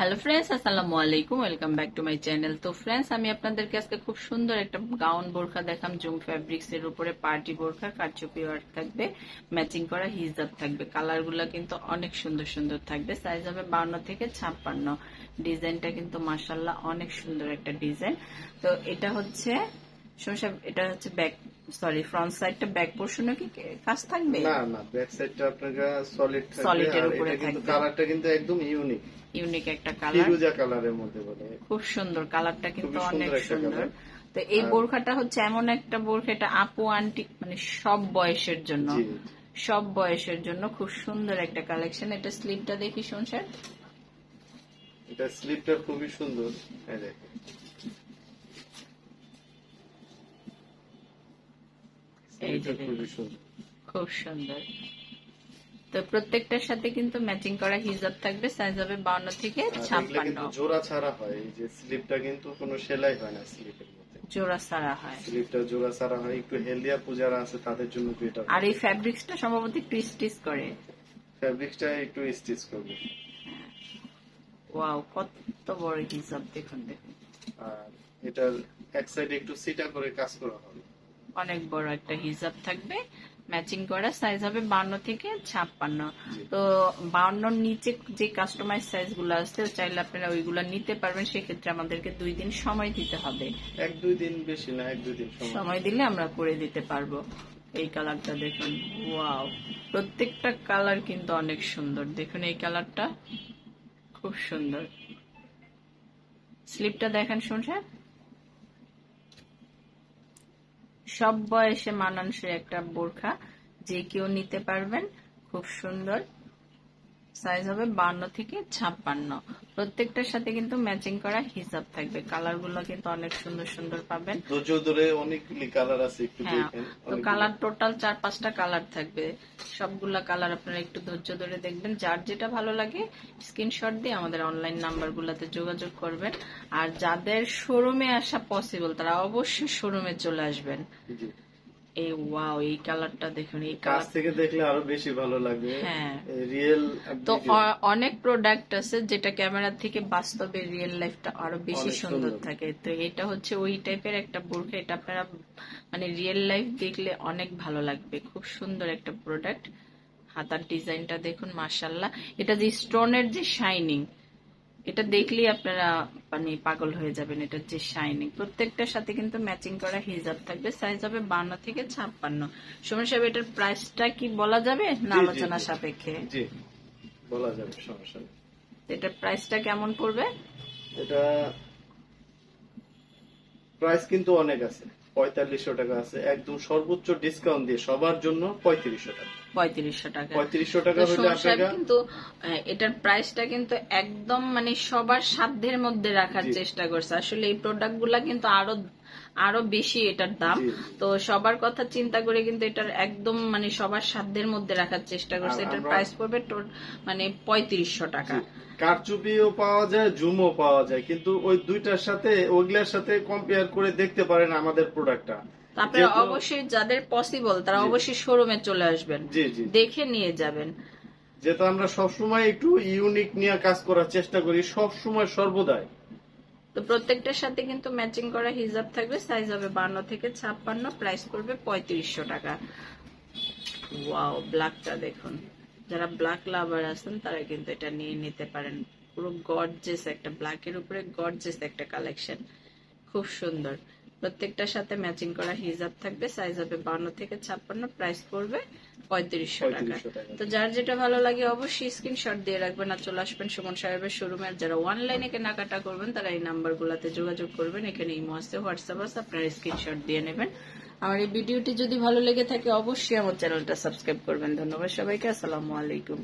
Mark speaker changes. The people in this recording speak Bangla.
Speaker 1: হ্যালো ফ্রেন্ডস, আসসালামু আলাইকুম। Welcome back to my channel. তো ফ্রেন্ডস, আমি আপনাদেরকে আজকে খুব সুন্দর একটা গাউন বোরখা দেখাম। জুম ফ্যাব্রিক্স এর উপরে পার্টি বোরখা, কারচুপি ওয়ার্ক থাকবে, ম্যাচিং করা হিজাব থাকবে। কালার গুলা কিন্তু অনেক সুন্দর সুন্দর থাকবে। সাইজ হবে 52 থেকে 56। ডিজাইনটা কিন্তু মাশাআল্লাহ অনেক সুন্দর একটা ডিজাইন। তো এটা হচ্ছে এটা হচ্ছে ব্যাক, সরি, ফ্রন্ট সাইডটা ব্যাক পোর্শনে কি কাজ থাকবে?
Speaker 2: না না, ব্যাক সাইডটা আপনার সলিড থাকবে।
Speaker 1: সলিডের
Speaker 2: আর
Speaker 1: উপরে
Speaker 2: এটা কিন্তু
Speaker 1: থাকবে।
Speaker 2: কালারটা কিন্তু একদম ইউনিক
Speaker 1: ইউনিক একটা কালার,
Speaker 2: ফিরোজা কালারের মধ্যে বলে।
Speaker 1: খুব সুন্দর কালারটা, কিন্তু
Speaker 2: খুবই
Speaker 1: অনেক
Speaker 2: সুন্দর একটা
Speaker 1: সুন্দর।
Speaker 2: কালার।
Speaker 1: তো এই
Speaker 2: আর
Speaker 1: বোরখাটা হচ্ছে এমন একটা বোরখা, এটা আপু আন্টি মানে সব বয়সের জন্য,
Speaker 2: জি,
Speaker 1: সব বয়সের জন্য খুব সুন্দর একটা কালেকশন। এটা স্লিপটা দেখি শুনছেন,
Speaker 2: এটা স্লিপটা খুবই সুন্দর। এই দেখেন,
Speaker 1: এই
Speaker 2: স্লিপটা
Speaker 1: যে
Speaker 2: খুবই
Speaker 1: দেখুন,
Speaker 2: সুন্দর।
Speaker 1: খুব সুন্দর। তো প্রত্যেকটার সাথে কিন্তু ম্যাচিং করা হিজাব থাকবে। সাইজ হবে 52 থেকে
Speaker 2: আর এগুলো
Speaker 1: 56।
Speaker 2: কিন্তু জোড়া ছাড়া হয়। এই যে স্লিপটা কিন্তু কোনো সেলাই হয় না স্লিপের মধ্যে।
Speaker 1: জোড়া সারা হয়।
Speaker 2: স্লিপটা জোড়া ছাড়া হয়। একটু হেলদিয়া পূজারা আছে তাদের জন্য বেটার।
Speaker 1: আর এই ফ্যাব্রিক্সটা সম্ভবত একটু স্টিচ করে।
Speaker 2: ফ্যাব্রিক্সটা একটু স্টিচ করবে।
Speaker 1: ওয়াও, কত বড় হিজাব দেখুন দেখুন।
Speaker 2: আর এটার এক সাইডে একটু সিটা করে কাজ করা হবে।
Speaker 1: অনেক বড় একটা হিজাব থাকবে, ম্যাচিং করা। সাইজ হবে 52 থেকে 56। তো 52 নিচে যে কাস্টমাইজ সাইজ গুলো আছে, চাইলে আপনারা ওইগুলো নিতে পারবেন। সেক্ষেত্রে আমাদেরকে 2 দিন সময় দিতে হবে।
Speaker 2: 1-2 দিন, বেশি না, 1-2 দিন
Speaker 1: সময় দিলে আমরা করে দিতে পারবো। এই কালারটা দেখুন, ওয়াও, প্রত্যেকটা কালার কিন্তু অনেক সুন্দর। দেখুন এই কালারটা খুব সুন্দর। স্লিপটা দেখেন শুনছেন, সব বয়সে মানানসই একটা বোরখা, যে কেউ নিতে পারবেন। খুব সুন্দর। সাইজ হবে 52 থেকে 56। প্রত্যেকটার সাথে কিন্তু ম্যাচিং করা হিজাব থাকবে। কালার গুলো কিন্তু অনেক সুন্দর সুন্দর পাবেন।
Speaker 2: ধৈর্য ধরে অনেকগুলি কালার আছে, একটু
Speaker 1: হ্যাঁ,
Speaker 2: দেখেন।
Speaker 1: তো কালার টোটাল 4-5টা কালার থাকবে। সবগুলা কালার আপনারা একটু ধৈর্য ধরে দেখবেন। যার যেটা ভালো লাগে স্ক্রিনশট দিয়ে আমাদের অনলাইন নাম্বার গুলাতে যোগাযোগ করবেন। আর যাদের শোরুমে আসা পসিবল তারা অবশ্যই শোরুমে চলে আসবেন।
Speaker 2: জি,
Speaker 1: এই ওয়াও, এই কালারটা দেখুন, এই
Speaker 2: কাছ
Speaker 1: কালার,
Speaker 2: থেকে দেখলে আরো বেশি ভালো লাগবে।
Speaker 1: হ্যাঁ।
Speaker 2: রিয়েল
Speaker 1: তো অনেক প্রোডাক্ট আছে যেটা ক্যামেরা থেকে বাস্তবে রিয়েল লাইফটা আরো বেশি
Speaker 2: অনেক
Speaker 1: সুন্দর
Speaker 2: সুন্দর।
Speaker 1: থাকে। তো এটা হচ্ছে ওই টাইপের একটা বোরখা। এটা আপনারা মানে রিয়েল লাইফ দেখলে অনেক ভালো লাগবে। খুব সুন্দর একটা প্রোডাক্ট। হাতার ডিজাইনটা দেখুন, মাশাআল্লাহ। এটা যে স্টোনের যে শাইনিং, এটা দেখলেই আপনারা মানে পাগল হয়ে যাবেন। এটার যে শাইনিং, প্রত্যেকটার সাথে কিন্তু ম্যাচিং করা হিজাব থাকবে। সাইজ হবে 52 থেকে 56। সুমন সাহেব, এটার প্রাইসটা কি বলা যাবে না
Speaker 2: জি, জি,
Speaker 1: আলোচনা
Speaker 2: জি,
Speaker 1: সাপেক্ষে?
Speaker 2: জি, বলা যাবে, সমস্যা নেই।
Speaker 1: এটার প্রাইসটা কেমন পড়বে?
Speaker 2: এটা প্রাইস কিন্তু অনেক আছে। 4500 টাকা আছে, একদম সর্বোচ্চ ডিসকাউন্ট দিয়ে সবার জন্য 3500 টাকা।
Speaker 1: 3500 টাকা।
Speaker 2: 3500 টাকা
Speaker 1: তো
Speaker 2: হলে
Speaker 1: সুমন সাহেব
Speaker 2: আপনারা
Speaker 1: কিন্তু এটার প্রাইসটা কিন্তু একদম মানে সবার সাধ্যের মধ্যে রাখার
Speaker 2: জি,
Speaker 1: চেষ্টা করছে। আসলে এই প্রোডাক্ট গুলা কিন্তু আরো আরো বেশি এটার দাম।
Speaker 2: জি,
Speaker 1: তো সবার কথা চিন্তা করে কিন্তু এটার একদম মানে সবার সাধ্যের মধ্যে রাখার চেষ্টা করছে।
Speaker 2: আর
Speaker 1: এটার
Speaker 2: আমরা
Speaker 1: প্রাইস পড়বে মানে 3500 টাকা।
Speaker 2: জি, কারচুপিও পাওয়া যায়, জুমও পাওয়া যায়, কিন্তু ওই দুইটার সাথে ওইগুলার সাথে কম্পেয়ার করে দেখতে পারেন আমাদের প্রোডাক্টটা।
Speaker 1: তো আপনারা
Speaker 2: যেহেতু
Speaker 1: অবশ্যই যাদের পসিবল তারা
Speaker 2: জি,
Speaker 1: অবশ্যই শোরুমে চলে আসবেন,
Speaker 2: জি, জি,
Speaker 1: দেখে নিয়ে যাবেন।
Speaker 2: যেহেতু আমরা সবসময় একটু ইউনিক নিয়ে কাজ করার চেষ্টা করি, সবসময় সর্বদাই।
Speaker 1: তো প্রত্যেকটার সাথে কিন্তু ম্যাচিং করা হিজাব থাকবে। সাইজ হবে 52 থেকে 56। প্রাইস পড়বে 3500 টাকা। ওয়াও, ব্ল্যাকটা দেখুন। যারা ব্ল্যাক লাভার আছেন তারা কিন্তু এটা নিয়ে নিতে পারেন। পুরো গর্জেস একটা ব্ল্যাকের উপরে গর্জেস একটা কালেকশন, খুব সুন্দর। প্রত্যেকটার সাথে ম্যাচিং করা হিজাব থাকবে। সাইজ হবে 52 থেকে 56। প্রাইস পড়বে 3500 টাকা।
Speaker 2: 3500 টাকা।
Speaker 1: তো যার যেটা ভালো লাগে অবশ্যই স্ক্রিনশট দিয়ে রাখবেন আর চলে আসবেন সুমন সাহেবের শোরুমে। আর যারা অনলাইনে কেনাকাটা করবেন তারা এই নাম্বার গুলাতে যোগাযোগ করবেন। এখানে ইমো আছে, হোয়াটসঅ্যাপ আছে, আপনারা স্ক্রিনশট দিয়ে নেবেন। আমার এই ভিডিওটি যদি ভালো লেগে থাকে অবশ্যই আমার চ্যানেলটা সাবস্ক্রাইব করবেন। ধন্যবাদ সবাইকে। আসসালামু আলাইকুম।